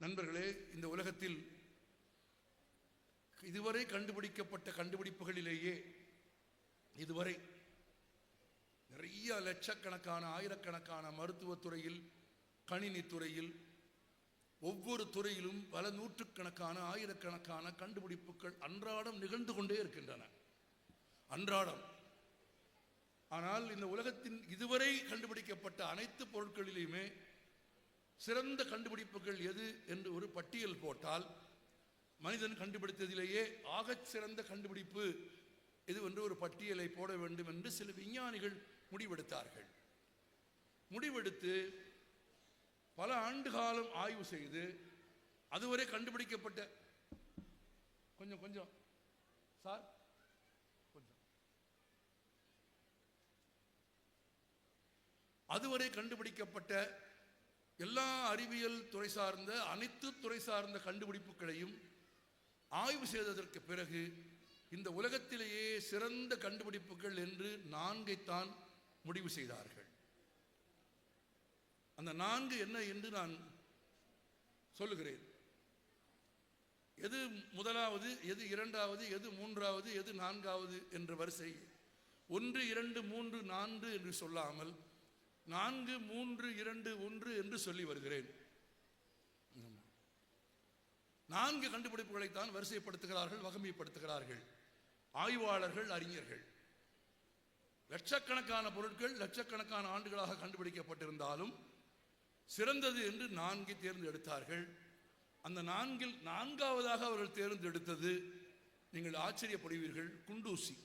நண்பர்களே, இந்த உலகத்தில் இதுவரை கண்டுபிடிக்கப்பட்ட கண்டுபிடிப்புகளிலேயே இதுவரை நிறைய லட்சக்கணக்கான ஆயிரக்கணக்கான மருத்துவத்துறையில், கணினித்துறையில், ஒவ்வொரு துறையிலும் பல நூற்றுக்கணக்கான ஆயிரக்கணக்கான கண்டுபிடிப்புகள் அன்றாடம் நிகழ்ந்து கொண்டே இருக்கின்றன. அன்றாடம். ஆனால் இந்த உலகத்தின் இதுவரை கண்டுபிடிக்கப்பட்ட அனைத்து பொருட்களிலுமே சிறந்த கண்டுபிடிப்புகள் எது என்று ஒரு பட்டியல் போட்டால், மனிதன் கண்டுபிடித்ததிலேயே ஆகச் சிறந்த கண்டுபிடிப்பு இது என்று ஒரு பட்டியலை போட வேண்டும் என்று சில விஞ்ஞானிகள் முடிவெடுத்தார்கள். முடிவெடுத்து பல ஆண்டு காலம் ஆய்வு செய்து அதுவரை கண்டுபிடிக்கப்பட்ட கொஞ்சம் சார் அதுவரை கண்டுபிடிக்கப்பட்ட எல்லா அறிவியல் துறை சார்ந்த அனைத்து துறை சார்ந்த கண்டுபிடிப்புகளையும் ஆய்வு செய்ததற்கு பிறகு இந்த உலகத்திலேயே சிறந்த கண்டுபிடிப்புகள் என்று 4ஐத்தான் முடிவு செய்தார்கள். அந்த 4 என்ன என்று நான் சொல்லுகிறேன். எது முதலாவது, எது இரண்டாவது, எது மூன்றாவது, எது நான்காவது என்ற வரிசை 1 2 3 4 என்று சொல்லாமல் 4 3 2 1 என்று சொல்லி வருகிறேன். 4 கண்டுபிடிப்புகளைத்தான் வரிசைப்படுத்துகிறார்கள், வகைமைப்படுத்துகிறார்கள் ஆய்வாளர்கள், அறிஞர்கள். லட்சக்கணக்கான பொருட்கள் லட்சக்கணக்கான ஆண்டுகளாக கண்டுபிடிக்கப்பட்டிருந்தாலும் சிறந்தது என்று 4 தேர்ந்தெடுத்தார்கள். அந்த 4இல் 4ஆவதாக அவர்கள் தேர்ந்தெடுத்தது, நீங்கள் ஆச்சரியப்படுவீர்கள், குண்டூசி.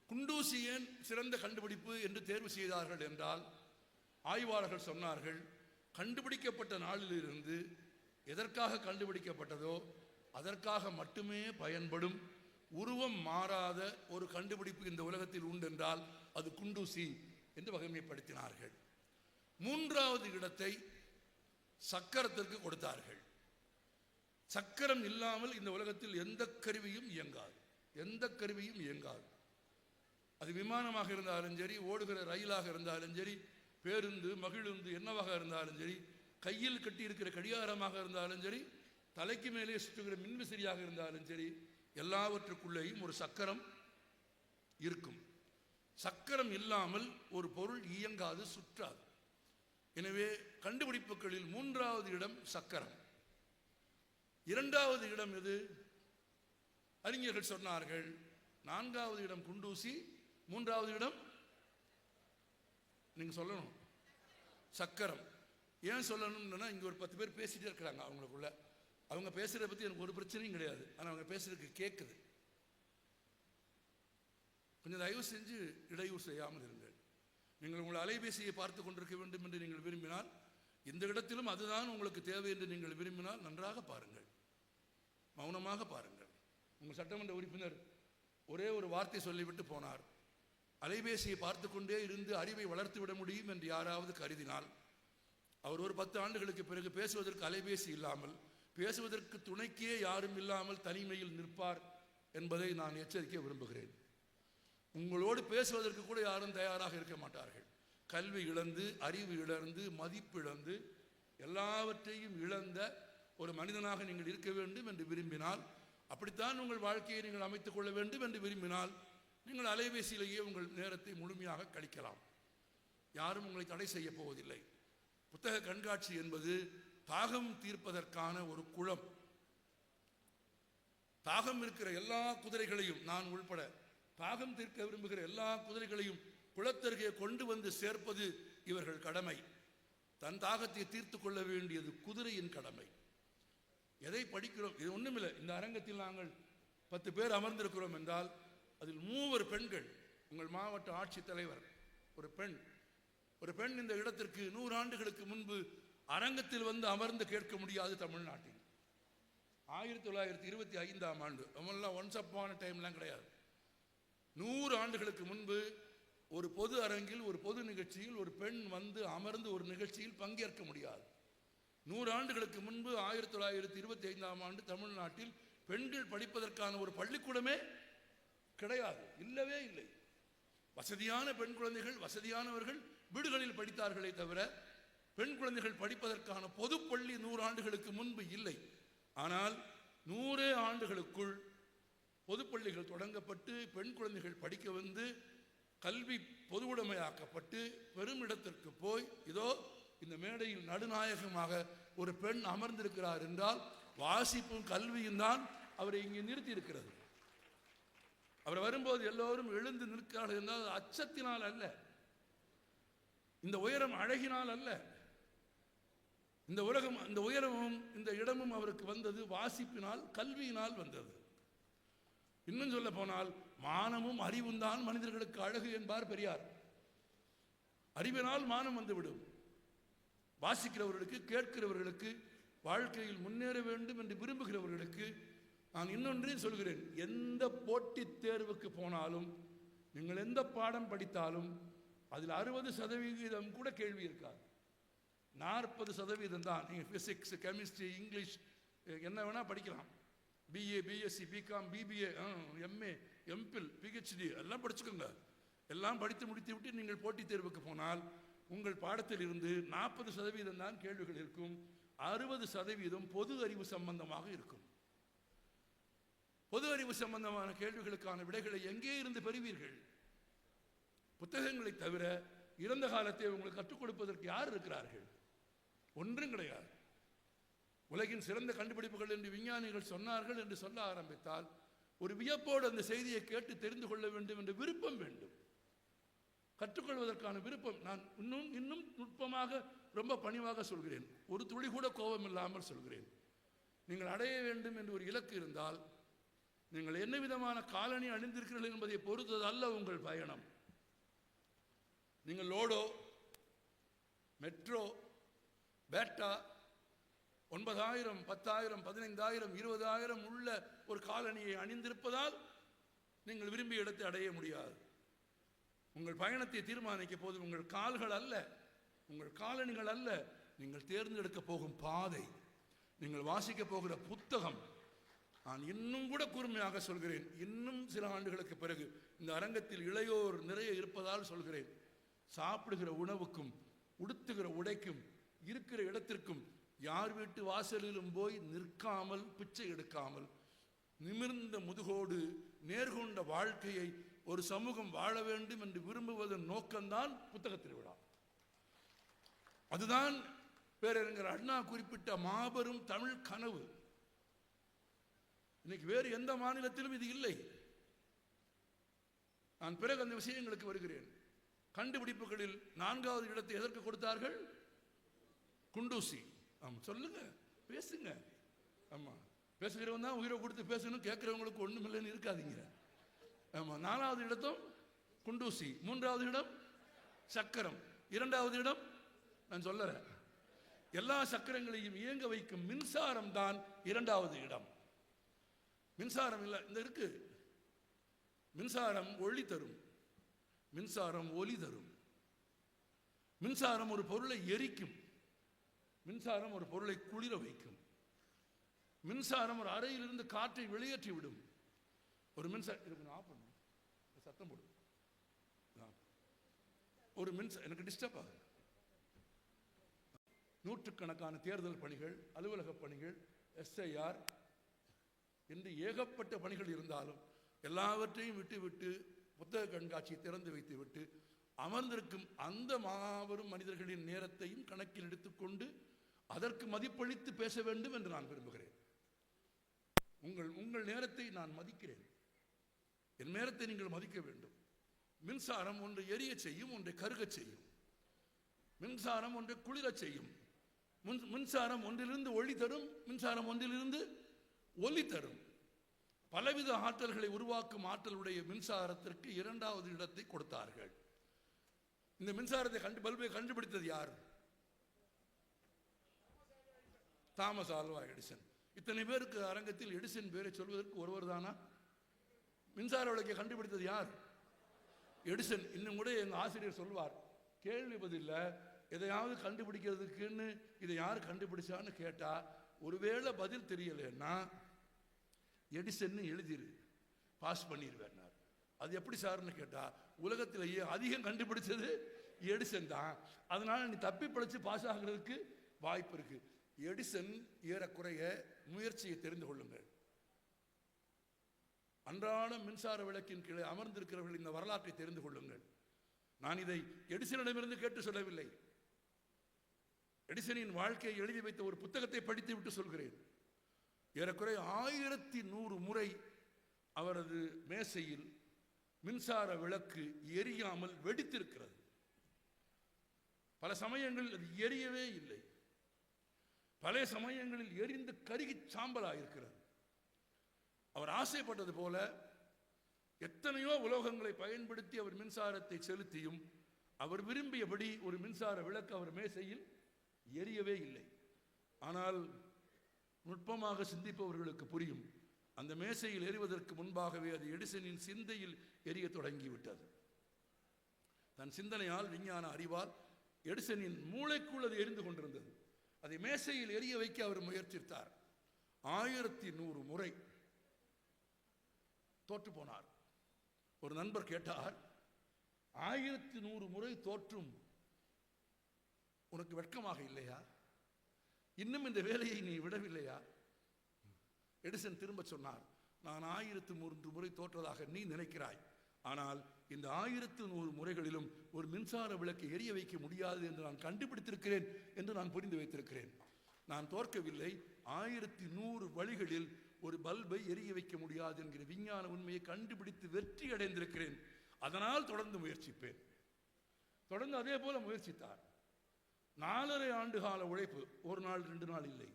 குண்டூசி ஏன் சிறந்த கண்டுபிடிப்பு என்று தேர்வு செய்தார்கள் என்றால், ஆய்வாளர்கள் சொன்னார்கள், கண்டுபிடிக்கப்பட்ட நாளிலிருந்து எதற்காக கண்டுபிடிக்கப்பட்டதோ அதற்காக மட்டுமே பயன்படும் உருவம் மாறாத ஒரு கண்டுபிடிப்பு இந்த உலகத்தில் உண்டு என்றால் அது குண்டூசி என்று வகைமைப்படுத்தினார்கள். 3வது இடத்தை சக்கரத்திற்கு கொடுத்தார்கள். சக்கரம் இல்லாமல் இந்த உலகத்தில் எந்த கருவியும் இயங்காது, எந்த கருவியும் இயங்காது. அது விமானமாக இருந்தாலும் சரி, ஓடுகிற ரயிலாக இருந்தாலும் சரி, பேருந்து, மகிழுந்து என்னவாக இருந்தாலும் சரி, கையில் கட்டி இருக்கிற கடிகாரமாக இருந்தாலும் சரி, தலைக்கு மேலே சுற்றுகிற மின்விசிறியாக இருந்தாலும் சரி, எல்லாவற்றுக்குள்ளேயும் ஒரு சக்கரம் இருக்கும். சக்கரம் இல்லாமல் ஒரு பொருள் இயங்காது, சுற்றாது. எனவே கண்டுபிடிப்புகளில் 3வது இடம் சக்கரம். 2வது இடம் எது? அறிஞர்கள் சொன்னார்கள் 4வது இடம் குண்டூசி, 3வது இடம் நீங்க சொல்லணும் சக்கரம். ஏன் சொல்லணும்னா, இங்க ஒரு 10 பேர் பேசிட்டே இருக்கிறாங்க. அவங்களுக்குள்ள அவங்க பேசுறத பத்தி எனக்கு ஒரு பிரச்சனையும் கிடையாது. ஆனால் அவங்க பேசுறதுக்கு கேட்குது. கொஞ்சம் தயவு செஞ்சு இடையூறு செய்யாமல் இருங்கள். நீங்கள் உங்கள் அலைபேசியை பார்த்து கொண்டிருக்க வேண்டும் என்று நீங்கள் விரும்பினால், இந்த இடத்திலும் அதுதான் உங்களுக்கு தேவை என்று நீங்கள் விரும்பினால் நன்றாக பாருங்கள், மௌனமாக பாருங்கள். உங்கள் சட்டமன்ற உறுப்பினர் ஒரே ஒரு வார்த்தை சொல்லிவிட்டு போனார். அலைபேசியை பார்த்து கொண்டே இருந்து அறிவை வளர்த்து விட முடியும் என்று யாராவது கருதினால், அவர் ஒரு 10 ஆண்டுகளுக்கு பிறகு பேசுவதற்கு அலைபேசி இல்லாமல், பேசுவதற்கு துணைக்கே யாரும் இல்லாமல் தனிமையில் நிற்பார் என்பதை நான் எச்சரிக்க விரும்புகிறேன். உங்களோடு பேசுவதற்கு கூட யாரும் தயாராக இருக்க மாட்டார்கள். கல்வி இழந்து, அறிவு இழந்து, மதிப்பு இழந்து, எல்லாவற்றையும் இழந்த ஒரு மனிதனாக நீங்கள் இருக்க வேண்டும் என்று விரும்பினால், அப்படித்தான் உங்கள் வாழ்க்கையை நீங்கள் அமைத்துக் கொள்ள வேண்டும் என்று விரும்பினால், நீங்கள் அலைபேசியிலேயே உங்கள் நேரத்தை முழுமையாக கழிக்கலாம். யாரும் உங்களை தடை செய்ய போவதில்லை. புத்தக கண்காட்சி என்பது தாகம் தீர்ப்பதற்கான ஒரு குளம். தாகம் இருக்கிற எல்லா குதிரைகளையும், நான் உள்பட தாகம் தீர்க்க விரும்புகிற எல்லா குதிரைகளையும் குளத்தருகே கொண்டு வந்து சேர்ப்பது இவர்கள் கடமை. தன் தாகத்தை தீர்த்து கொள்ள வேண்டியது குதிரையின் கடமை. எதை படிக்கிறோம்? இது ஒன்றுமில்லை. இந்த அரங்கத்தில் நாங்கள் 10 பேர் அமர்ந்திருக்கிறோம் என்றால் அதில் 3 பெண்கள். உங்கள் மாவட்ட ஆட்சித்தலைவர் ஒரு பெண். ஒரு பெண் இந்த இடத்திற்கு 100 ஆண்டுகளுக்கு முன்பு அரங்கத்தில் வந்து அமர்ந்து கேட்க முடியாது. தமிழ்நாட்டில் 1925ஆம் ஆண்டு, நம்மளாம் ஒன்ஸ் அப்பான டைம்லாம் கிடையாது. 100 ஆண்டுகளுக்கு முன்பு ஒரு பொது அரங்கில், ஒரு பொது நிகழ்ச்சியில் ஒரு பெண் வந்து அமர்ந்து ஒரு நிகழ்ச்சியில் பங்கேற்க முடியாது. 100 ஆண்டுகளுக்கு முன்பு 1925ஆம் ஆண்டு தமிழ்நாட்டில் பெண்கள் படிப்பதற்கான ஒரு பள்ளிக்கூடமே கிடையாது, இல்லவே இல்லை. வசதியான பெண் குழந்தைகள், வசதியானவர்கள் வீடுகளில் படித்தார்களே தவிர பெண் குழந்தைகள் படிப்பதற்கான பொது ஆண்டுகளுக்கு முன்பு இல்லை. ஆனால் 100 ஆண்டுகளுக்குள் பொதுப்பள்ளிகள் தொடங்கப்பட்டு பெண் குழந்தைகள் படிக்க வந்து கல்வி பொதுவுடைமையாக்கப்பட்டு பெருமிடத்திற்கு போய் இதோ இந்த மேடையில் நடுநாயகமாக ஒரு பெண் அமர்ந்திருக்கிறார் என்றால் வாசிப்பும் கல்வியும் தான் அவரை இங்கே நிறுத்தி இருக்கிறது. அவர் வரும்போது எல்லோரும் எழுந்து நிற்கிறார்கள் என்றால் அச்சத்தினால் அல்ல, இந்த உயரம் அழகினால் அல்ல. இந்த உலகம், இந்த உயரமும் இந்த இடமும் அவருக்கு வந்தது வாசிப்பினால் கல்வியினால் வந்தது. இன்னும் சொல்ல போனால் மானமும் அறிவும் தான் மனிதர்களுக்கு அழகு என்பார் பெரியார். அறிவினால் மானம் வந்துவிடும். வாசிக்கிறவர்களுக்கு, கேட்கிறவர்களுக்கு, வாழ்க்கையில் முன்னேற வேண்டும் என்று விரும்புகிறவர்களுக்கு நான் இன்னொன்றையும் சொல்கிறேன். எந்த போட்டித் தேர்வுக்கு போனாலும் நீங்கள் எந்த பாடம் படித்தாலும் அதில் 60% கூட கேள்வி இருக்காது. 40% தான். நீங்கள் பிசிக்ஸ், கெமிஸ்ட்ரி, இங்கிலீஷ் என்ன வேணால் படிக்கலாம். BA, BSc, BCom, BBA, MA, MPhil, PhD எல்லாம் படிச்சுக்கோங்க. எல்லாம் படித்து முடித்து விட்டு நீங்கள் போட்டித் தேர்வுக்கு போனால் உங்கள் பாடத்தில் இருந்து 40% தான் கேள்விகள் இருக்கும். 60% பொது அறிவு சம்பந்தமாக இருக்கும். பொது அறிவு சம்பந்தமான கேள்விகளுக்கான விடைகளை எங்கே இருந்து பெறுவீர்கள்? புத்தகங்களை தவிர இறந்த காலத்தை உங்களுக்கு கற்றுக் கொடுப்பதற்கு யார் இருக்கிறார்கள்? ஒன்றும் கிடையாது. உலகின் சிறந்த கண்டுபிடிப்புகள் என்று விஞ்ஞானிகள் சொன்னார்கள் என்று சொல்ல ஆரம்பித்தால் ஒரு வியப்போடு அந்த செய்தியை கேட்டு தெரிந்து கொள்ள வேண்டும் என்ற விருப்பம் வேண்டும். கற்றுக்கொள்வதற்கான விருப்பம். நான் இன்னும் நுட்பமாக ரொம்ப பணிவாக சொல்கிறேன், ஒரு துளி கூட கோபம் இல்லாமல் சொல்கிறேன். நீங்கள் அடைய வேண்டும் என்று ஒரு இலக்கு இருந்தால் நீங்கள் என்ன விதமான காலணி அணிந்திருக்கிறீர்கள் என்பதை பொறுத்தது அல்ல உங்கள் பயணம். நீங்கள் லோடோ, மெட்ரோ, பேட்டா 9,000, 10,000, 15,000, 20,000 உள்ள ஒரு காலணியை அணிந்திருப்பதால் நீங்கள் விரும்பிய இடத்தை அடைய முடியாது. உங்கள் பயணத்தை தீர்மானிக்க போது உங்கள் கால்கள் அல்ல, உங்கள் காலணிகள் அல்ல, நீங்கள் தேர்ந்தெடுக்க போகும் பாதை, நீங்கள் வாசிக்க போகிற புத்தகம். நான் இன்னும் கூட கூர்மையாக சொல்கிறேன், இன்னும் சில ஆண்டுகளுக்கு பிறகு இந்த அரங்கத்தில் இளையோர் நிறைய இருப்பதால் சொல்கிறேன், சாப்பிடுகிற உணவுக்கும் உடுத்துகிற உடைக்கும் இருக்கிற இடத்திற்கும் யார் வீட்டு வாசலிலும் போய் நிற்காமல் பிச்சை எடுக்காமல் நிமிர்ந்த முதுகோடு நேர்கொண்ட வாழ்க்கையை ஒரு சமூகம் வாழ வேண்டும் என்று விரும்புவதன் நோக்கம்தான் புத்தக திருவிழா. அதுதான் பேரறிஞர் அண்ணா குறிப்பிட்ட மாபெரும் தமிழ் கனவு. இன்னைக்கு வேறு எந்த மாநிலத்திலும் இது இல்லை. நான் பிறகு அந்த விஷயங்களுக்கு வருகிறேன். கண்டுபிடிப்புகளில் 4வது இடத்தை எதற்கு கொடுத்தார்கள்? குண்டூசி. ஆமா, சொல்லுங்க, பேசுங்க. ஆமா, பேசுகிறவன் தான் உயிரை கொடுத்து பேசணும், கேட்கிறவங்களுக்கு ஒண்ணும் இல்லைன்னு இருக்காதீங்க. ஆமா, 4வது இடத்தும் குண்டூசி, 3வது இடம் சக்கரம், 2வது இடம் நான் சொல்லுறேன், எல்லா சக்கரங்களையும் இயங்க வைக்கும் மின்சாரம் தான் 2வது இடம். மின்சாரம் இல்லை, இந்த இருக்கு. மின்சாரம் ஒளி தரும், மின்சாரம் ஒலி தரும். மின்சாரம் ஒரு பொருளை எரிக்கும், மின்சாரம் ஒரு பொருளை குளிர வைக்கும். மின்சாரம் ஒரு அறையிலிருந்து காற்றை வெளியேற்றி விடும். ஒரு மின்சாரம் ஆஃப் பண்ணு, சத்தம் போடும். ஒரு மின்சாரம் எனக்கு டிஸ்டர்ப் ஆகுது. நூற்றுக்கணக்கான தேர்தல் பணிகள், அலுவலக பணிகள், SIR என்று ஏகப்பட்ட பணிகள் இருந்தாலும் எல்லாவற்றையும் விட்டு புத்தக கண்காட்சியை திறந்து வைத்து விட்டு அமர்ந்திருக்கும் அந்த மாபெரும் மனிதர்களின் நேரத்தையும் கணக்கில் எடுத்துக்கொண்டு அதற்கு மதிப்பளித்து பேச வேண்டும் என்று நான் விரும்புகிறேன். உங்கள் நேரத்தை நான் மதிக்கிறேன், என் நேரத்தை நீங்கள் மதிக்க வேண்டும். மின்சாரம் ஒன்றை எரிய செய்யும், ஒன்றை கருகச் செய்யும். மின்சாரம் ஒன்றை குளிரச் செய்யும். மின்சாரம் ஒன்றிலிருந்து ஒளி தரும், மின்சாரம் ஒன்றிலிருந்து ஒலி தரும். பலவித ஆற்றல்களை உருவாக்கும் ஆற்றலுடைய மின்சாரத்திற்கு 2வது இடத்தை கொடுத்தார்கள். இந்த மின்சாரத்தை பல்பை கண்டுபிடித்தது யார்? Thomas Alva Edison. இத்தனை பேருக்கு அரங்கத்தில் எடிசன் பேரை சொல்வதற்கு ஒருவர் தானா? மின்சார விளக்கை கண்டுபிடித்தது யார்? எடிசன். இன்னும் கூட எங்க ஆசிரியர் சொல்வார், கேள்வி பதில்ல எதையாவது கண்டுபிடிக்கிறதுக்குன்னு இதை யார் கண்டுபிடிச்சான்னு கேட்டா ஒருவேளை பதில் தெரியலன்னா எடிசன் எழுதிரு, பாஸ் பண்ணிடுவேன். அது எப்படி சார்னு கேட்டா உலகத்திலேயே அதிகம் கண்டுபிடிச்சது எடிசன் தான், அதனால நீ தப்பி பிழைச்சு பாஸ் ஆகிறதுக்கு வாய்ப்பு இருக்கு. எடிசன் ஏறக்குறைய முயற்சியை தெரிந்து கொள்ளுங்கள். அன்றாட மின்சார விளக்கின் கீழே அமர்ந்திருக்கிறவர்கள் இந்த வரலாற்றை தெரிந்து கொள்ளுங்கள். நான் இதை எடிசனிடமிருந்து கேட்டு சொல்லவில்லை. எடிசனின் வாழ்க்கையை எழுதி வைத்த ஒரு புத்தகத்தை படித்து விட்டு சொல்கிறேன். ஏறக்குறைய 1100 முறை அவரது மேசையில் மின்சார விளக்கு எரியாமல் வெடித்திருக்கிறது. பல சமயங்களில் அது எரியவே இல்லை. பல சமயங்களில் எரிந்து கருகி சாம்பலாயிருக்கிறது. அவர் ஆசைப்பட்டது போல எத்தனையோ உலோகங்களை பயன்படுத்தி அவர் மின்சாரத்தை செலுத்தியும் அவர் விரும்பியபடி ஒரு மின்சார விளக்கு அவர் மேசையில் எரியவே இல்லை. ஆனால் நுட்பமாக சிந்திப்பவர்களுக்கு புரியும், அந்த மேசையில் எரிவதற்கு முன்பாகவே அது எடிசனின் சிந்தையில் எரிய தொடங்கிவிட்டது. தன் சிந்தனையால், விஞ்ஞான அறிவால் எடிசனின் மூளைக்குள் அது எரிந்து கொண்டிருந்தது. அதை மேசையில் எரிய வைக்க அவர் முயற்சித்தார். 1100 முறை தோற்று போனார். ஒரு நண்பர் கேட்டார், 1100 முறை தோற்றும் உனக்கு வெட்கமாக இல்லையா? இன்னும் இந்த வேலையை நீ விடவில்லையா? எடிசன் திரும்ப சொன்னார், நான் 1100 முறை தோற்றதாக நீ நினைக்கிறாய். ஆனால் இந்த 1100 முறைகளிலும் ஒரு மின்சார விளக்கை எரிய வைக்க முடியாது என்று நான் கண்டுபிடித்திருக்கிறேன் என்று நான் புரிந்து வைத்திருக்கிறேன். நான் தோற்கவில்லை. 1100 வழிகளில் ஒரு பல்பை எரிய வைக்க முடியாது என்கிற விஞ்ஞான உண்மையை கண்டுபிடித்து வெற்றி அடைந்திருக்கிறேன். அதனால் தொடர்ந்து முயற்சிப்பேன். தொடர்ந்து அதே போல முயற்சித்தார். 4.5 ஆண்டு கால உழைப்பு, ஒரு நாள் 2 நாள் இல்லை.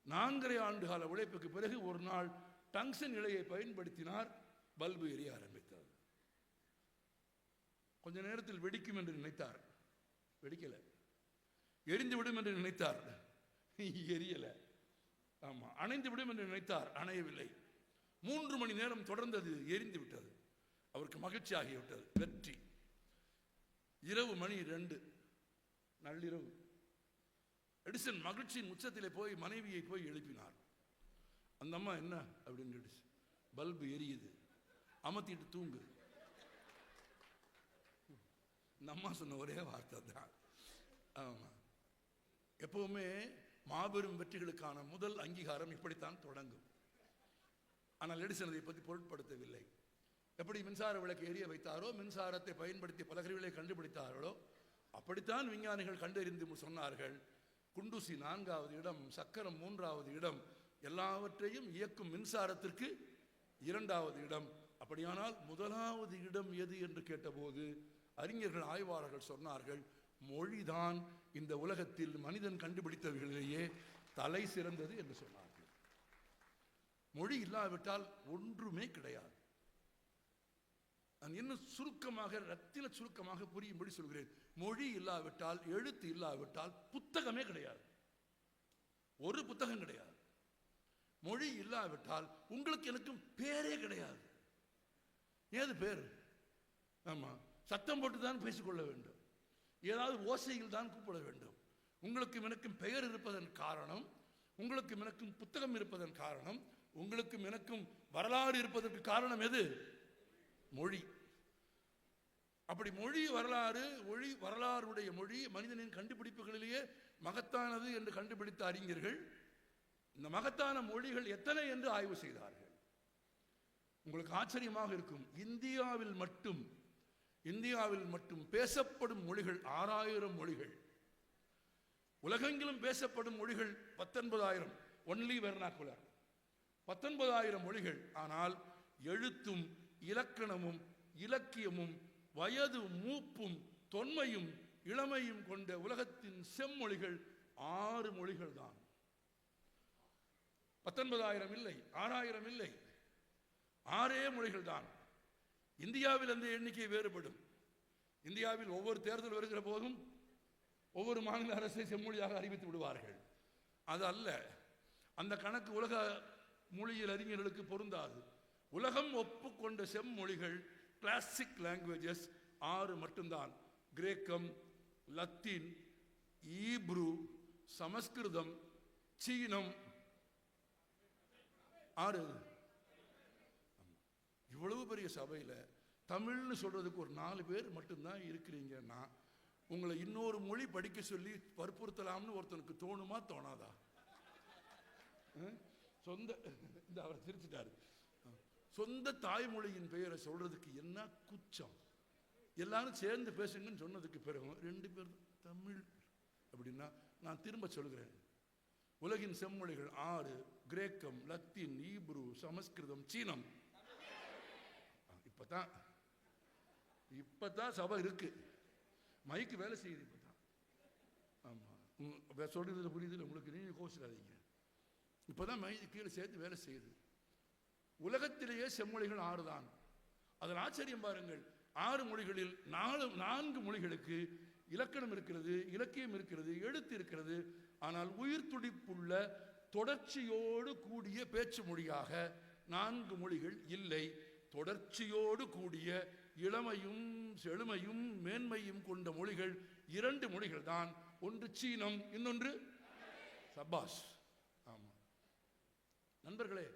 4.5 ஆண்டு கால உழைப்புக்கு பிறகு ஒரு நாள் டங்ஸ்டன் இழையை பயன்படுத்தினார். பல்பு எரிய ஆரம்பித்தது. கொஞ்ச நேரத்தில் வெடிக்கும் என்று நினைத்தார், வெடிக்கல. எரிந்து விடும் என்று நினைத்தார், எரியல. ஆமா, அணைந்து விடும் என்று நினைத்தார், அணையவில்லை. 3 மணி நேரம் தொடர்ந்தது, எரிந்து விட்டது. அவருக்கு மகிழ்ச்சி ஆகிவிட்டது, வெற்றி. இரவு மணி 2, நள்ளிரவு. எடிசன் மகிழ்ச்சியின் உச்சத்திலே போய் மனைவியை போய் எழுப்பினார். அந்த அம்மா என்ன அப்படின்னு கேட்டுச்சு. பல்பு எரியுது, அமர்த்திட்டு தூங்கு. இந்த அம்மா சொன்ன ஒரே வார்த்தை தான். ஆமா, எப்பவுமே மாபெரும் வெற்றிகளுக்கான முதல் அங்கீகாரம் இப்படித்தான் தொடங்கும். ஆனால் எடிசன் அதை பற்றி பொருட்படுத்தவில்லை. எப்படி மின்சார விளக்கு எரிய வைத்தாரோ, மின்சாரத்தை பயன்படுத்தி பல கருவிகளை கண்டுபிடித்தார்களோ, அப்படித்தான் விஞ்ஞானிகள் கண்டறிந்து சொன்னார்கள். குண்டூசி 4வது இடம், சக்கரம் 3வது இடம், எல்லாவற்றையும் இயக்கும் மின்சாரத்திற்கு 2வது இடம். அப்படியானால் 1வது இடம் எது என்று கேட்டபோது அறிஞர்கள், ஆய்வாளர்கள் சொன்னார்கள், மொழிதான் இந்த உலகத்தில் மனிதன் கண்டுபிடித்தவர்களிலேயே தலை சிறந்தது என்று சொன்னார்கள். மொழி இல்லாவிட்டால் ஒன்றுமே கிடையாது. நான் இன்னும் சுருக்கமாக, ரத்தின சுருக்கமாக புரியும்படி சொல்கிறேன். மொழி இல்லாவிட்டால், எழுத்து இல்லாவிட்டால் புத்தகமே கிடையாது. ஒரு புத்தகம் கிடையாது. மொழி இல்லாவிட்டால் உங்களுக்கு எனக்கும் பேரே கிடையாது. ஏது பேர்? ஆமா, சத்தம் போட்டு தான் பேசிக்கொள்ள வேண்டும். ஏதாவது ஓசையில் தான் கூப்பிட வேண்டும். உங்களுக்கு எனக்கும் பெயர் இருப்பதன் காரணம், உங்களுக்கு எனக்கும் புத்தகம் இருப்பதன் காரணம், உங்களுக்கு எனக்கும் வரலாறு இருப்பதற்கு காரணம் எது? மொழி. அப்படி மொழி, வரலாறு, வரலாறுடைய மொழி மனிதனின் கண்டுபிடிப்புகளிலேயே மகத்தானது என்று கண்டுபிடித்த அறிஞர்கள் இந்த மகத்தான மொழிகள் எத்தனை என்று ஆய்வு செய்தார்கள். உங்களுக்கு ஆச்சரியமாக இருக்கும், இந்தியாவில் மட்டும் பேசப்படும் மொழிகள் 6000 மொழிகள். உலகெங்கிலும் பேசப்படும் மொழிகள் 19,000, ஒன்லி வெர்னாக்குலர். 19,000 மொழிகள். ஆனால் எழுத்தும் இலக்கணமும் இலக்கியமும் வயது மூப்பும் தொன்மையும் இளமையும் கொண்ட உலகத்தின் செம்மொழிகள் 6 மொழிகள் தான். 19,000 இல்லை, 6,000 இல்லை, 6 மொழிகள் தான். இந்தியாவில் அந்த எண்ணிக்கை வேறுபடும். இந்தியாவில் ஒவ்வொரு தேர்தல் வருகிற போதும் ஒவ்வொரு மாநில அரசை செம்மொழியாக அறிவித்து விடுவார்கள். அது அல்ல, அந்த கணக்கு உலக மொழியியல் அறிஞர்களுக்கு பொருந்தாது. உலகம் ஒப்புக்கொண்ட செம்மொழிகள், கிளாசிக் லாங்குவேஜஸ் 6 மட்டும்தான். கிரேக்கம், லத்தீன், ஈப்ரு, சமஸ்கிருதம், சீனம், 6. இவ்வளவு பெரிய சபையில் தமிழ்னு சொல்றதுக்கு ஒரு 4 பேர் மட்டும்தான் இருக்கிறீங்கன்னா உங்களை இன்னொரு மொழி படிக்க சொல்லி வற்புறுத்தலாம்னு ஒருத்தனுக்கு தோணுமா தோணாதா? சொந்த இந்த அவரை சிரிச்சிட்டாரு. சொந்த தாய்மொழியின் பெயரை சொல்றதுக்கு என்ன குச்சம்? எல்லாரும் சேர்ந்து பேசுங்கன்னு சொன்னதுக்கு பிறகு 2 பேர் தமிழ் அப்படின்னா, நான் திரும்ப சொல்கிறேன், உலகின் செம்மொழிகள் 6: கிரேக்கம், லத்தீன், ஈப்ரு, சமஸ்கிருதம், சீனம். இப்பதான் சபை இருக்கு, மைக்கு வேலை செய்யுது இப்பதான். ஆமா, சொல்றது புரியுது உங்களுக்கு, நீங்க கோச்சிடாதீங்க. இப்பதான் மைக்கு கீழே சேர்த்து வேலை செய்யுது. உலகத்திலேயே செம்மொழிகள் 6 தான். அதில் ஆச்சரியம் பாருங்கள், 6 மொழிகளில் 4 மொழிகளுக்கு இலக்கணம் இருக்கிறது, இலக்கியம் இருக்கிறது, எழுத்து இருக்கிறது. ஆனால் உயிர் துடிப்புள்ள தொடர்ச்சியோடு கூடிய பேச்சு மொழியாக 4 மொழிகள் இல்லை. தொடர்ச்சியோடு கூடிய இளமையும் செழுமையும் மேன்மையும் கொண்ட மொழிகள் 2 மொழிகள் தான். ஒன்று சீனம், இன்னொன்று சபாஷ். ஆமா நண்பர்களே,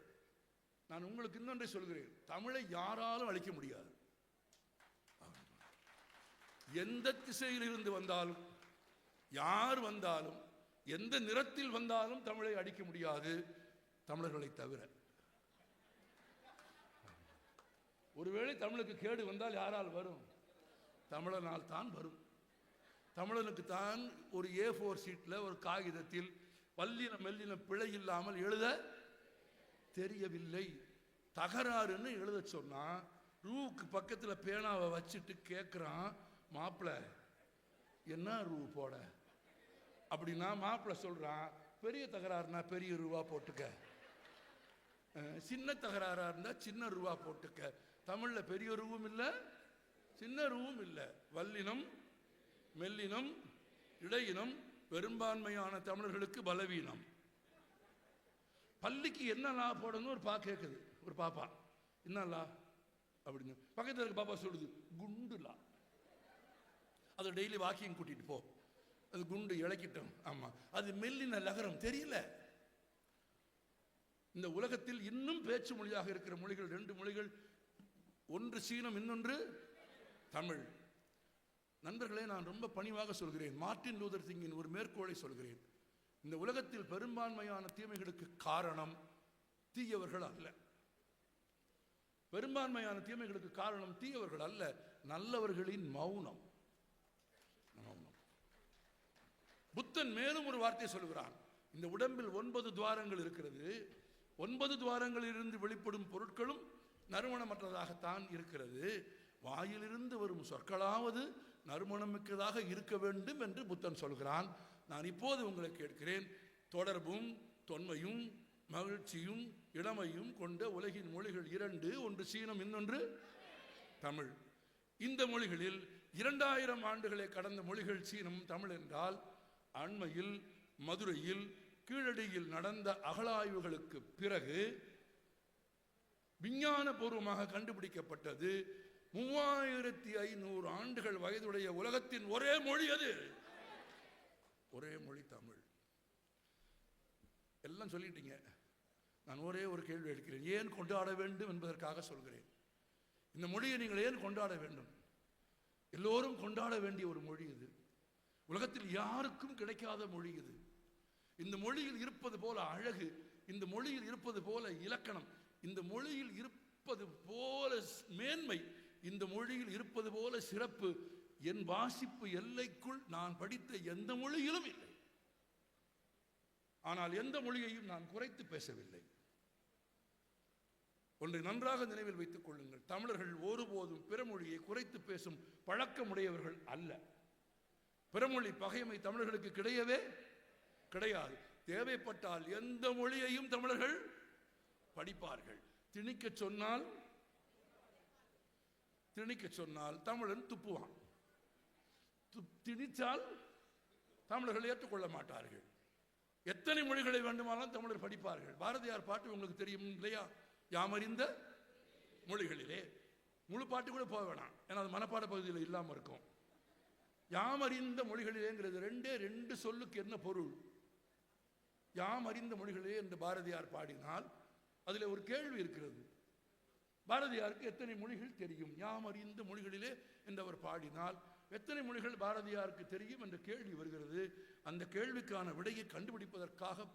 நான் உங்களுக்கு இன்னொன்றை சொல்கிறேன், தமிழை யாராலும் அழிக்க முடியாது. எந்த திசையில் இருந்து வந்தாலும், யார் வந்தாலும், எந்த நிறத்தில் வந்தாலும் தமிழை அடிக்க முடியாது, தமிழர்களை தவிர. ஒருவேளை தமிழுக்கு கேடு வந்தால் யாரால் வரும்? தமிழனால் தான் வரும். தமிழனுக்கு தான் ஒரு A4 சீட்ல ஒரு காகிதத்தில் வல்லின மெல்லின பிழை இல்லாமல் எழுத தெரியவில்லை. தகராறுன்னு எழுத சொன்னா ரூவுக்கு பக்கத்துல பேனாவை வச்சுட்டு கேட்கிறான், மாப்பிள்ள என்ன ரூ போட அப்படின்னா, மாப்பிள்ள சொல்றான், பெரிய தகராறுனா பெரிய ரூவா போட்டுக்க, சின்ன தகராறா இருந்தா சின்ன ரூவா போட்டுக்க. தமிழ்ல பெரிய ரூவும் இல்லை, சின்ன ரூவும் இல்லை. வல்லினம் மெல்லினம் இடையினம் பெரும்பான்மையான தமிழர்களுக்கு பலவீனம். பள்ளிக்கு என்னலா போடணும் ஒரு கேட்குது, ஒரு பாப்பா என்னலா அப்படின்னு, பக்கத்தில் இருக்க பாப்பா சொல்லுது குண்டுலா. அதை டெய்லி வாக்கிங் கூட்டிட்டு போ, அது குண்டு இழக்கிட்டோம். ஆமா, அது மெல்லின லகரம் தெரியல. இந்த உலகத்தில் இன்னும் பேச்சு மொழியாக இருக்கிற மொழிகள் 2 மொழிகள், ஒன்று சீனம், இன்னொன்று தமிழ். நண்பர்களே, நான் ரொம்ப பணிவாக சொல்கிறேன், மார்ட்டின் லூதர் கிங்கின் ஒரு மேற்கோளை சொல்கிறேன். இந்த உலகத்தில் பெரும்பான்மையான தீமைகளுக்கு காரணம் தீயவர்கள் அல்ல. பெரும்பான்மையான தீமைகளுக்கு காரணம் தீயவர்கள் அல்ல, நல்லவர்களின் மௌனம். புத்தன் மேலும் ஒரு வார்த்தை சொல்கிறான், இந்த உடம்பில் 9 துவாரங்கள் இருக்கிறது, 9 துவாரங்களில் இருந்து வெளிப்படும் பொருட்களும் நறுமணமற்றதாகத்தான் இருக்கிறது. வாயிலிருந்து வரும் சொற்களாவது நறுமணமிக்கதாக இருக்க வேண்டும் என்று புத்தன் சொல்கிறான். நான் இப்போது உங்களை கேட்கிறேன், தொடர்பும் தொன்மையும் மகிழ்ச்சியும் இளமையும் கொண்ட உலகின் மொழிகள் 2, ஒன்று சீனம், இன்னொன்று தமிழ். இந்த மொழிகளில் 2000 ஆண்டுகளை கடந்த மொழிகள் சீனம், தமிழ் என்றால், அண்மையில் மதுரையில் கீழடியில் நடந்த அகழாய்வுகளுக்கு பிறகு விஞ்ஞானபூர்வமாக கண்டுபிடிக்கப்பட்டது 3500 ஆண்டுகள் வயதுடைய உலகத்தின் ஒரே மொழி அது, ஒரே மொழி தமிழ். எல்லாம் சொல்லிட்டீங்க, நான் ஒரே ஒரு கேள்வி எடுக்கிறேன், ஏன் கொண்டாட வேண்டும் என்பதற்காக சொல்கிறேன். இந்த மொழியை நீங்கள் ஏன் கொண்டாட வேண்டும்? எல்லோரும் கொண்டாட வேண்டிய ஒரு மொழி இது, உலகத்தில் யாருக்கும் கிடைக்காத மொழி இது. இந்த மொழியில் இருப்பது போல அழகு, இந்த மொழியில் இருப்பது போல இலக்கணம், இந்த மொழியில் இருப்பது போல மேன்மை, இந்த மொழியில் இருப்பது போல சிறப்பு என் வாசிப்பு எல்லைக்குள் நான் படித்த எந்த மொழியிலும் இல்லை. ஆனால் எந்த மொழியையும் நான் குறைத்து பேசவில்லை. ஒன்றை நன்றாக நினைவில் வைத்துக் கொள்ளுங்கள், தமிழர்கள் ஒருபோதும் பிற மொழியை குறைத்து பேசும் பழக்கமுடையவர்கள் அல்ல. பிறமொழி பகைமை தமிழர்களுக்கு கிடையவே கிடையாது. தேவைப்பட்டால் எந்த மொழியையும் தமிழர்கள் படிப்பார்கள். திணிக்க சொன்னால் தமிழன் துப்புவான், திணிச்சால் தமிழர்கள் ஏற்றுக்கொள்ள மாட்டார்கள். எத்தனை மொழிகளை வேண்டுமானாலும் தமிழர் படிப்பார்கள். பாரதியார் பாட்டு உங்களுக்கு தெரியும் இல்லையா? யாமறிந்த மொழிகளிலே. முழு பாட்டு கூட போக வேணாம், ஏன்னா அது மனப்பாட பகுதியில் இல்லாமல் இருக்கும். யாமறிந்த மொழிகளிலேங்கிறது 2 சொல்லுக்கு என்ன பொருள்? யாம் அறிந்த மொழிகளே என்று பாரதியார் பாடினால் அதில் ஒரு கேள்வி இருக்கிறது. பாரதியாருக்கு எத்தனை மொழிகள் தெரியும்? யாம் அறிந்த மொழிகளிலே என்று அவர் பாடினால் எத்தனை மொழிகள் பாரதியாருக்கு தெரியும் என்ற கேள்வி வருகிறது. அந்த கேள்விக்கான விடையை கண்டுபிடிப்பதற்காக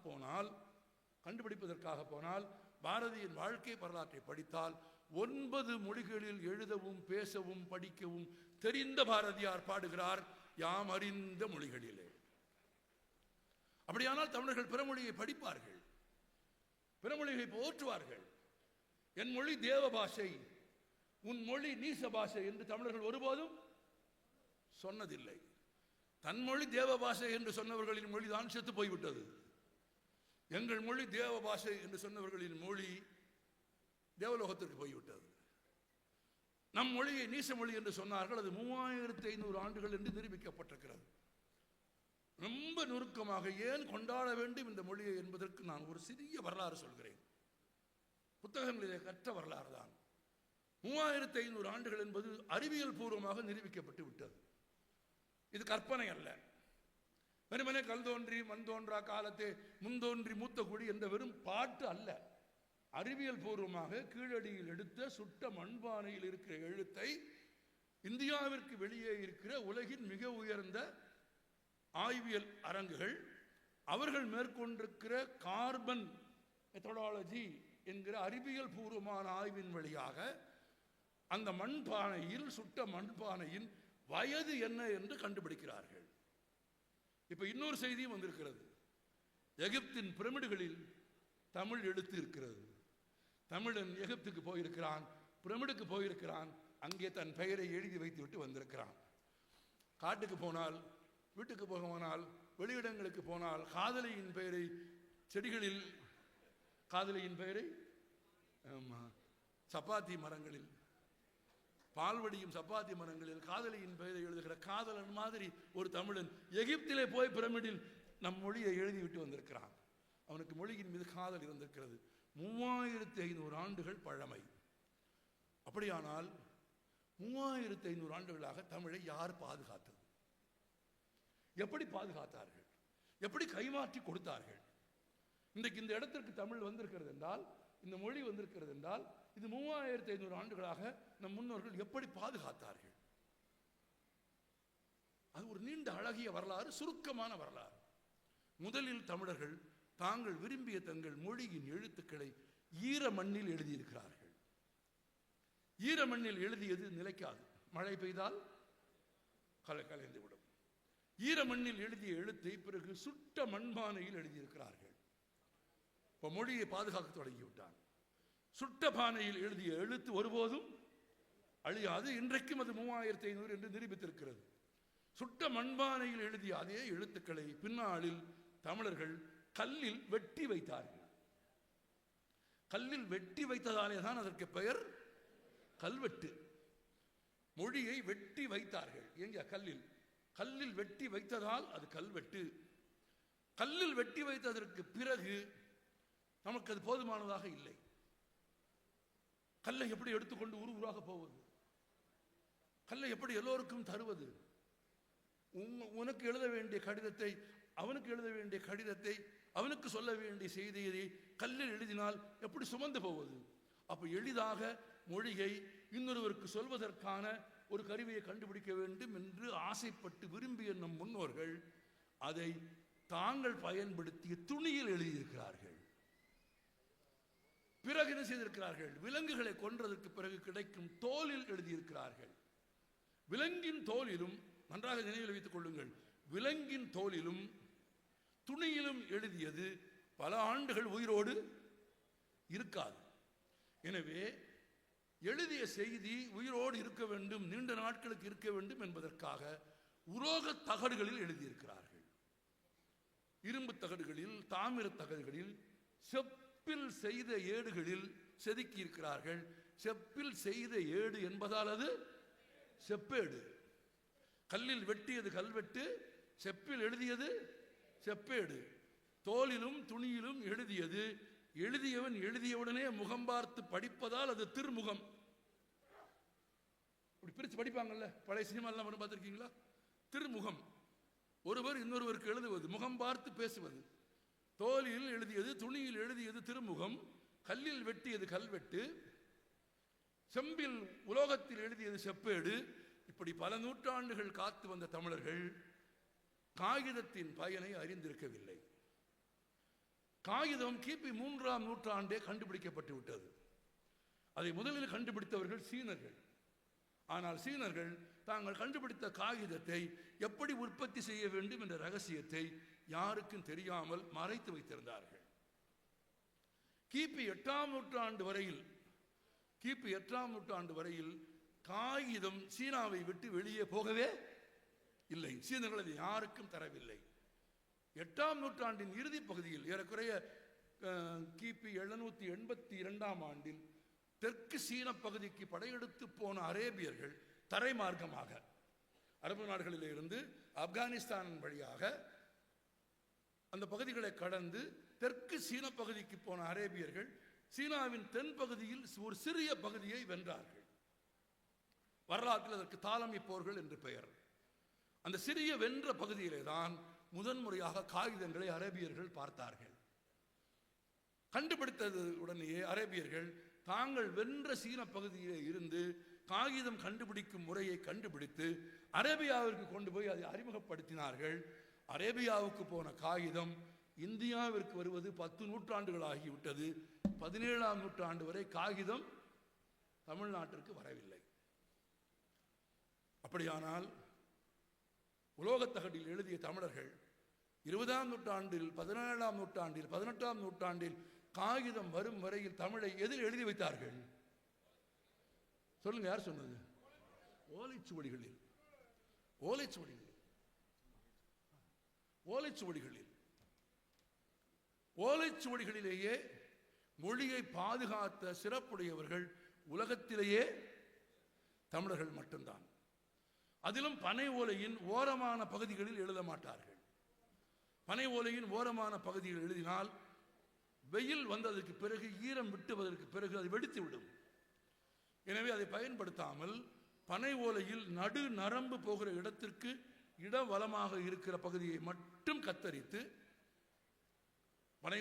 போனால் பாரதியின் வாழ்க்கை வரலாற்றை படித்தால் 9 மொழிகளில் எழுதவும் பேசவும் படிக்கவும் தெரிந்த பாரதியார் பாடுகிறார் யாம் அறிந்த மொழிகளிலே. அப்படியானால் தமிழர்கள் பிறமொழியை படிப்பார்கள், பிறமொழியை போற்றுவார்கள். என் மொழி தேவ பாஷை, உன் மொழி நீச பாஷை என்று தமிழர்கள் ஒருபோதும் சொன்னதில்லை. தன் மொழி தேவ பாஷை என்று சொன்னவர்களின் மொழிதான் செத்து போய்விட்டது. எங்கள் மொழி தேவ பாஷை என்று சொன்னவர்களின் மொழி தேவலோகத்திற்கு போய்விட்டது. நம் மொழியை நீச மொழி என்று சொன்னார்கள். அது 3500 ஆண்டுகள் என்று நிரூபிக்கப்பட்டிருக்கிறது. ரொம்ப நுணுக்கமாக ஏன் கொண்டாட வேண்டும் இந்த மொழியை என்பதற்கு நான் ஒரு சிறிய வரலாறு சொல்கிறேன். புத்தகங்களிலே கற்ற வரலாறு தான். 3500 ஆண்டுகள் என்பது அறிவியல் பூர்வமாக நிரூபிக்கப்பட்டு விட்டது. இது கற்பனை அல்ல. வெறுமனே கல் தோன்றி மண் தோன்றா காலத்தே முன்தோன்றி மூத்த குடி என்ற வெறும் பாட்டு அல்ல. அறிவியல் பூர்வமாக கீழடியில் எடுத்த சுட்ட மண்பானையில் இருக்கிற எழுத்தை இந்தியாவிற்கு வெளியே இருக்கிற உலகின் மிக உயர்ந்த ஆய்வியல் அரங்குகள் அவர்கள் மேற்கொண்டிருக்கிற கார்பன் மெத்தடாலஜி என்கிற அறிவியல் பூர்வமான ஆய்வின் வழியாக அந்த மண்பானையில் சுட்ட மண்பானையின் வயது என்ன என்று கண்டுபிடிக்கிறார்கள். இப்ப இன்னொரு செய்தியும் வந்திருக்கிறது. எகிப்தின் பிரமிடுகளில் தமிழ் எழுத்து இருக்கிறது. தமிழன் எகிப்துக்கு போயிருக்கிறான், பிரமிடுக்கு போயிருக்கிறான், அங்கே தன் பெயரை எழுதி வைத்து விட்டு வந்திருக்கிறான். காட்டுக்கு போனால், வீட்டுக்கு போனால், வெளியிடங்களுக்கு போனால் காதலியின் பெயரை செடிகளில், காதலியின் பெயரை சப்பாத்தி மரங்களில், பால்வடியும் சப்பாத்தி மரங்களில் காதலியின் பெயரை எழுதுகிற காதலன் மாதிரி ஒரு தமிழன் எகிப்திலே போய் பிரமிடில் நம் மொழியை எழுதிவிட்டு வந்திருக்கிறான். அவனுக்கு மொழியின் மீது காதல் இருந்திருக்கிறது. 3500 ஆண்டுகள் பழமை. அப்படியானால் 3500 ஆண்டுகளாக தமிழை யார் பாதுகாத்தது? எப்படி பாதுகாத்தார்கள்? எப்படி கைமாற்றி கொடுத்தார்கள்? இன்றைக்கு இந்த இடத்திற்கு தமிழ் வந்திருக்கிறது என்றால், இந்த மொழி வந்திருக்கிறது என்றால், இது 3500 ஆண்டுகளாக நம் முன்னோர்கள் எப்படி பாதுகாத்தார்கள்? அது ஒரு நீண்ட அழகிய வரலாறு, சுருக்கமான வரலாறு. முதலில் தமிழர்கள் தாங்கள் விரும்பிய தங்கள் மொழியின் எழுத்துக்களை ஈர மண்ணில் எழுதியிருக்கிறார்கள். ஈர மண்ணில் எழுதியது நிலைக்காது, மழை பெய்தால் கலைந்துவிடும். ஈர மண்ணில் எழுதிய எழுத்தை பிறகு சுட்ட மண்பானையில் எழுதியிருக்கிறார்கள். இப்ப மொழியை பாதுகாக்க தொடங்கிவிட்டான். சுட்ட பானையில் எழுதிய எழுத்து ஒருபோதும் அழியாது. இன்றைக்கும் அது 3500 என்று நிரூபித்திருக்கிறது. சுட்ட மண்பானையில் எழுதிய அதே எழுத்துக்களை பின்னாளில் தமிழர்கள் கல்லில் வெட்டி வைத்தார்கள். கல்லில் வெட்டி வைத்ததாலே தான் அதற்கு பெயர் கல்வெட்டு. மொழியை வெட்டி வைத்தார்கள். எங்க? கல்லில். கல்லில் வெட்டி வைத்ததால் அது கல்வெட்டு. கல்லில் வெட்டி வைத்ததற்கு பிறகு நமக்கு அது போதுமானதாக இல்லை. கல்லை எப்படி எடுத்துக்கொண்டு ஊராக போவது? கல்லை எப்படி எல்லோருக்கும் தருவது? உனக்கு எழுத வேண்டிய கடிதத்தை, அவனுக்கு எழுத வேண்டிய கடிதத்தை, அவனுக்கு சொல்ல வேண்டிய செய்தியை கல்லில் எழுதினால் எப்படி சுமந்து போவது? அப்ப எளிதாக மொழியை இன்னொருவருக்கு சொல்வதற்கான ஒரு கருவியை கண்டுபிடிக்க வேண்டும் என்று ஆசைப்பட்டு விரும்பிய நம் முன்னோர்கள் அதை தாங்கள் பயன்படுத்திய துணியில் எழுதியிருக்கிறார்கள். பிறகு என்ன செய்திருக்கிறார்கள்? விலங்குகளை கொன்றதற்கு பிறகு கிடைக்கும் தோலில் எழுதியிருக்கிறார்கள். விலங்கின் தோலிலும், நன்றாக நினைவில் வைத்துக் கொள்ளுங்கள், விலங்கின் தோலிலும் துணியிலும் எழுதியது பல ஆண்டுகள் உயிரோடு இருக்காது. எனவே எழுதிய செய்தி உயிரோடு இருக்க வேண்டும், நீண்ட நாட்களுக்கு இருக்க வேண்டும் என்பதற்காக உலோக தகடுகளில் எழுதியிருக்கிறார்கள். இரும்பு தகடுகளில், தாமிர தகடுகளில், செப்பில் செய்த ஏடுகளில் செதுக்கி இருக்கிறார்கள். செப்பில் செய்த ஏடு என்பதால் அது செப்பேடு. கல்லில் வெட்டியது கல்வெட்டு, செப்பில் எழுதியது செப்பேடு. தோலிலும் துணியிலும் எழுதியது, எழுதியவன் எழுதியவுடனே முகம் பார்த்து படிப்பதால் அது திருமுகம். இப்படி பிரித்து படிப்பாங்கல்ல, பழைய சினிமாலாம் வரும், பார்த்துருக்கீங்களா? திருமுகம். ஒருவர் இன்னொருவருக்கு எழுதுவது, முகம் பார்த்து பேசுவது. தோலில் எழுதியது, துணியில் எழுதியது திருமுகம், கல்லில் வெட்டியது கல்வெட்டு, செம்பில் உலோகத்தில் எழுதியது செப்பேடு, இப்படி பல நூற்றாண்டுகள் காத்து வந்த தமிழர்கள் காகிதத்தின் பயனை அறிந்திருக்கவில்லை. காகிதம் கிபி 3ஆம் நூற்றாண்டே கண்டுபிடிக்கப்பட்டு விட்டது. அதை முதலில் கண்டுபிடித்தவர்கள் சீனர்கள். ஆனால் சீனர்கள் தாங்கள் கண்டுபிடித்த காகிதத்தை எப்படி உற்பத்தி செய்ய வேண்டும் என்ற ரகசியத்தை யாருக்கும் தெரியாமல் மறைத்து வைத்திருந்தார்கள். கிபி 8ஆம் நூற்றாண்டு வரையில் காகிதம் சீனாவை விட்டு வெளியே போகவே இல்லை. சீனர்கள் அதை யாருக்கும் தரவில்லை. 8ஆம் நூற்றாண்டின் இறுதி பகுதியில் ஏறக்குறைய கிபி 782ஆம் ஆண்டில் தெற்கு சீன பகுதிக்கு படையெடுத்து போன அரேபியர்கள் தரைமார்க்கமாக அரபு நாடுகளில் இருந்து ஆப்கானிஸ்தான் வழியாக அந்த பகுதிகளை கடந்து தெற்கு சீன பகுதிக்கு போன அரேபியர்கள் சீனாவின் தென் பகுதியில் ஒரு சிறிய பகுதியை வென்றார்கள். வரலாற்றில் அதற்கு தாலமி போர்கள் என்று பெயர். அந்த சிறிய வென்ற பகுதியிலே தான் முதன்முறையாக காகிதங்களை அரேபியர்கள் பார்த்தார்கள். கண்டுபிடித்தது உடனேயே அரேபியர்கள் தாங்கள் வென்ற சீன பகுதியிலே இருந்து காகிதம் கண்டுபிடிக்கும் முறையை கண்டுபிடித்து அரேபியாவிற்கு கொண்டு போய் அதை அறிமுகப்படுத்தினார்கள். அரேபியாவுக்கு போன காகிதம் இந்தியாவிற்கு வருவது 10 நூற்றாண்டுகள் ஆகிவிட்டது. 17ஆம் நூற்றாண்டு வரை காகிதம் தமிழ்நாட்டிற்கு வரவில்லை. அப்படியானால் உலோகத்தகட்டில் எழுதிய தமிழர்கள் 20ஆம் நூற்றாண்டில் 17ஆம் நூற்றாண்டில் 18ஆம் நூற்றாண்டில் காகிதம் வரும் வரையில் தமிழை எதில் எழுதி வைத்தார்கள்? சொல்லுங்க, யார் சொன்னது? ஓலைச்சுவடிகளில். ஓலைச்சுவடிகளிலேயே மொழியை பாதுகாத்த சிறப்புடையவர்கள் உலகத்திலேயே தமிழர்கள் மட்டும்தான். அதிலும் பனை ஓலையின் ஓரமான பகுதிகளில் எழுத மாட்டார்கள். பனை ஓலையின் ஓரமான பகுதியில் எழுதினால் வெயில் வந்ததற்கு பிறகு, ஈரம் விட்டுவதற்கு பிறகு அது வெடித்து விடும். எனவே அதை பயன்படுத்தாமல் பனை ஓலையில் நடு நரம்பு போகிற இடத்திற்கு இடவலமாக இருக்கிற பகுதியை மட்டும் கத்தரித்து, பனை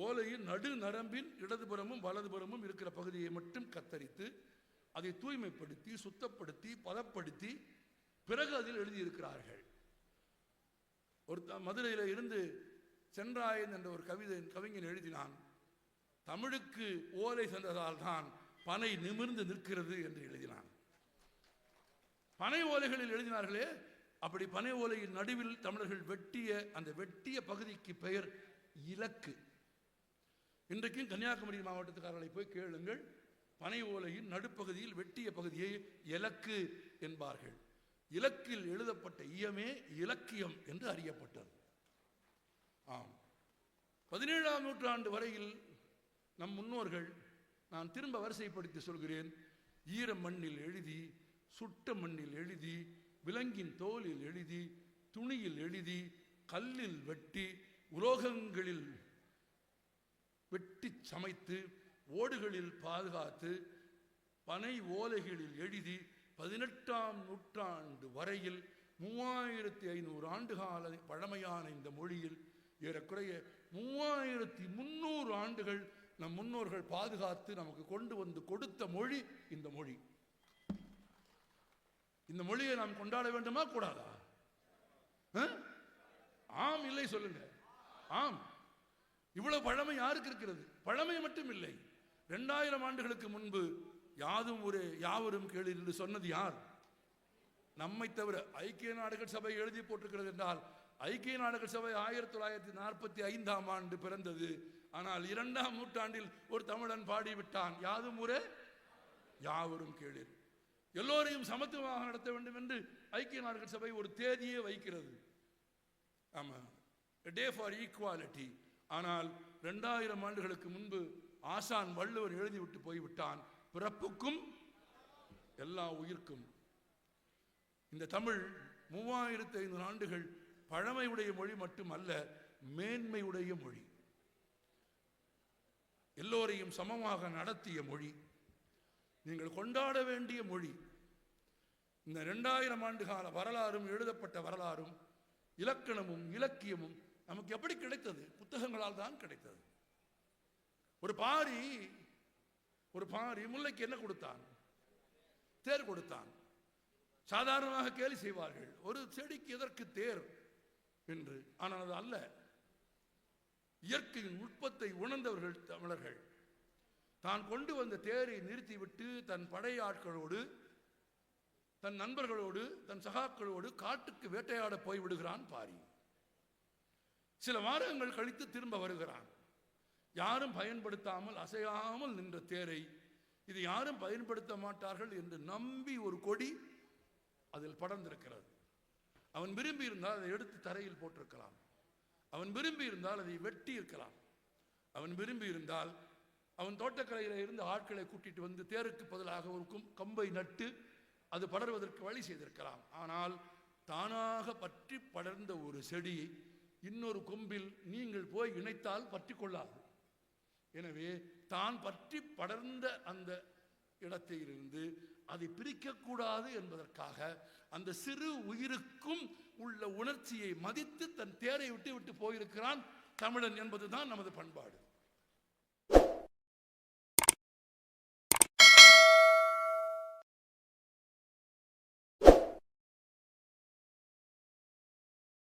ஓலையின் நடு நரம்பின் இடதுபுறமும் வலதுபுறமும் இருக்கிற பகுதியை மட்டும் கத்தரித்து அதை தூய்மைப்படுத்தி சுத்தப்படுத்தி பதப்படுத்தி பிறகு அதில் எழுதியிருக்கிறார்கள். ஒரு மதுரையில் இருந்து சென்றாயன் என்ற ஒரு கவிஞன் எழுதினான், தமிழுக்கு ஓலை சென்றதால் தான் பனை நிமிர்ந்து நிற்கிறது என்று எழுதினான். பனை ஓலைகளில் எழுதினார்களே, அப்படி பனை ஓலையின் நடுவில் தமிழர்கள் வெட்டிய பகுதிக்கு பெயர் இலக்கு. இன்றைக்கும் கன்னியாகுமரி மாவட்டத்துக்காரர்களை போய் கேளுங்கள், பனை ஓலையின் நடுப்பகுதியில் வெட்டிய பகுதியை இலக்கு என்பார்கள். இலக்கில் எழுதப்பட்ட ஈயமே இலக்கியம் என்று அறியப்பட்டது. ஆம், 17ஆம் நூற்றாண்டு வரையில் நம் முன்னோர்கள், நான் திரும்ப வரிசைப்படுத்தி சொல்கிறேன், ஈர மண்ணில் எழுதி, சுட்ட மண்ணில் எழுதி, விலங்கின் தோலில் எழுதி, துணியில் எழுதி, கல்லில் வெட்டி, உலோகங்களில் வெட்டி சமைத்து, ஓடுகளில் பாதுகாத்து, பனை ஓலைகளில் எழுதி 18ஆம் நூற்றாண்டு வரையில் 3500 ஆண்டு கால பழமையான இந்த மொழியில் ஏறக்குறைய 3300 ஆண்டுகள் நம் முன்னோர்கள் பாதுகாத்து நமக்கு கொண்டு வந்து கொடுத்த மொழி இந்த மொழி. இந்த மொழியை நாம் கொண்டாட வேண்டுமா கூடாதா? ஆம் இல்லை சொல்லுங்க. ஆம், இவ்வளவு பழமை யாருக்கு இருக்கிறது? பழமை மட்டும் இல்லை, 2000 ஆண்டுகளுக்கு முன்பு யாதும் ஊரே யாவரும் கேளீர் என்று சொன்னது யார்? நம்மை தவிர. ஐக்கிய நாடுகள் சபை எழுதி போட்டிருக்கிறது என்றால், ஐக்கிய நாடுகள் சபை 1945ஆம் ஆண்டு பிறந்தது. ஆனால் 2ஆம் நூற்றாண்டில் ஒரு தமிழன் பாடிவிட்டான், யாதும் ஊரே யாவரும் கேளீர். எல்லோரையும் சமத்துவமாக நடத்த வேண்டும் என்று ஐக்கிய நாடுகள் சபை ஒரு தேதியே வைக்கிறது. ஆமா, டே ஃபார் ஈக்குவாலிட்டி. ஆனால் 2000 ஆண்டுகளுக்கு முன்பு ஆசான் வள்ளுவர் எழுதிவிட்டு போய்விட்டான், பிறப்புக்கும் எல்லா உயிர்க்கும். இந்த தமிழ் 3500 ஆண்டுகள் பழமையுடைய மொழி மட்டுமல்ல, மேன்மையுடைய மொழி, எல்லோரையும் சமமாக நடத்திய மொழி, நீங்கள் கொண்டாட வேண்டிய மொழி. இந்த 2000 ஆண்டு கால வரலாறும் எழுதப்பட்ட வரலாறும் இலக்கணமும் இலக்கியமும் நமக்கு எப்படி கிடைத்தது? புத்தகங்களால் தான் கிடைத்தது. ஒரு பாரி முல்லைக்கு என்ன கொடுத்தான்? தேர் கொடுத்தான். சாதாரணமாக கேலி செய்வார்கள், ஒரு செடிக்கு எதற்கு தேர் என்று. ஆனால் அது அல்ல. இயற்கையின் நுட்பத்தை உணர்ந்தவர்கள் தமிழர்கள். தான் கொண்டு வந்த தேரை நிறுத்திவிட்டு தன் படையாட்களோடு, தன் நண்பர்களோடு, தன் சகாக்களோடு காட்டுக்கு வேட்டையாட போய் விடுகிறான் பாரி. சில வாரங்கள் கழித்து திரும்ப வருகிறான். யாரும் பயன்படுத்தாமல் அசையாமல் நின்ற தேரை இது யாரும் பயன்படுத்த மாட்டார்கள் என்று நம்பி ஒரு கொடி அதில் படர்ந்திருக்கிறது. அவன் விரும்பி இருந்தால் அதை எடுத்து தரையில் போட்டிருக்கலாம். அவன் விரும்பி இருந்தால் அதை வெட்டி இருக்கலாம். அவன் விரும்பி இருந்தால் அவன் தோட்டக்கலையில் இருந்து ஆட்களை கூட்டிட்டு வந்து தேருக்கு பதிலாக ஒரு கம்பை நட்டு அது படர்வதற்கு வழி செய்திருக்கலாம். ஆனால் தானாக பற்றி படர்ந்த ஒரு செடியை இன்னொரு கொம்பில் நீங்கள் போய் இணைத்தால் பற்றி கொள்ளாது. எனவே தான் பற்றி படர்ந்த அந்த இடத்திலிருந்து அதை பிரிக்கக்கூடாது என்பதற்காக அந்த சிறு உயிருக்கும் உள்ள உணர்ச்சியை மதித்து தன் தேரை விட்டு போயிருக்கிறான் தமிழன் என்பதுதான் நமது பண்பாடு.